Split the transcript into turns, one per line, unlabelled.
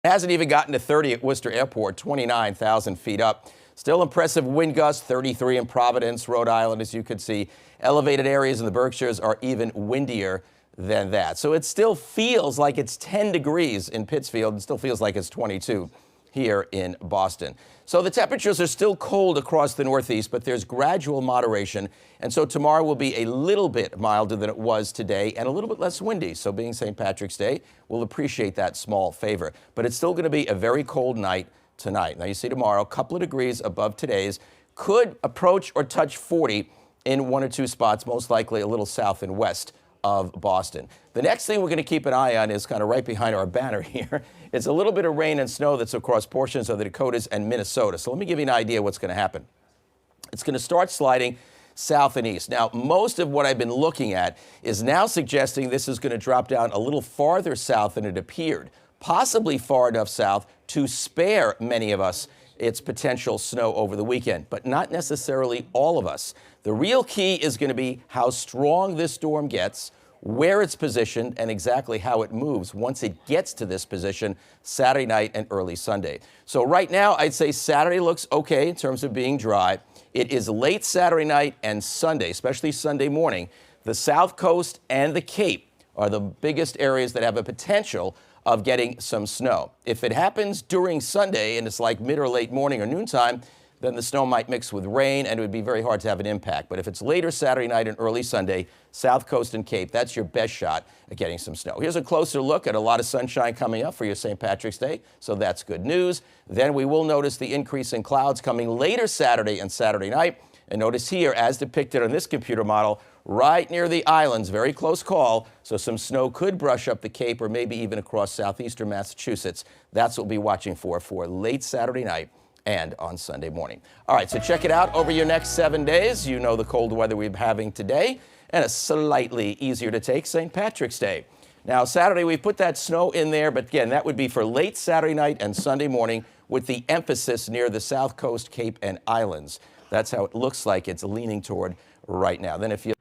Hasn't even gotten to 30 at Worcester Airport, 29,000 feet up. Still impressive wind gusts, 33 in Providence, Rhode Island, as you can see. Elevated areas in the Berkshires are even windier than that. So it still feels like it's 10 degrees in Pittsfield. It still feels like it's 22 here in Boston. So the temperatures are still cold across the Northeast, but there's gradual moderation. And so tomorrow will be a little bit milder than it was today and a little bit less windy. So being St. Patrick's Day, we'll appreciate that small favor. But it's still going to be a very cold night tonight. Now you see tomorrow, a couple of degrees above today's, could approach or touch 40 in one or two spots, most likely a little south and west of Boston. The next thing we're going to keep an eye on is kind of right behind our banner here. It's a little bit of rain and snow that's across portions of the Dakotas and Minnesota. So let me give you an idea what's going to happen. It's going to start sliding south and east. Now, most of what I've been looking at is now suggesting this is going to drop down a little farther south than it appeared, possibly far enough south to spare many of us its potential snow over the weekend, but not necessarily all of us. The real key is going to be how strong this storm gets, where it's positioned, and exactly how it moves once it gets to this position Saturday night and early Sunday. So right now, I'd say Saturday looks okay in terms of being dry. It is late Saturday night and Sunday, especially Sunday morning. The South Coast and the Cape are the biggest areas that have a potential of getting some snow. If it happens during Sunday and it's like mid or late morning or noontime, then the snow might mix with rain and it would be very hard to have an impact. But if it's later Saturday night and early Sunday, South Coast and Cape, that's your best shot at getting some snow. Here's a closer look at a lot of sunshine coming up for your St. Patrick's Day, so that's good news. Then we will notice the increase in clouds coming later Saturday and Saturday night. And notice here, as depicted on this computer model, right near the islands, very close call, so some snow could brush up the Cape or maybe even across southeastern Massachusetts. That's what we'll be watching for late Saturday night and on Sunday morning. All right, so check it out over your next 7 days. You know the cold weather we're having today and a slightly easier to take St. Patrick's Day. Now, Saturday, we put that snow in there, but again, that would be for late Saturday night and Sunday morning with the emphasis near the South Coast, Cape, and islands. That's how it looks like it's leaning toward right now. Then if you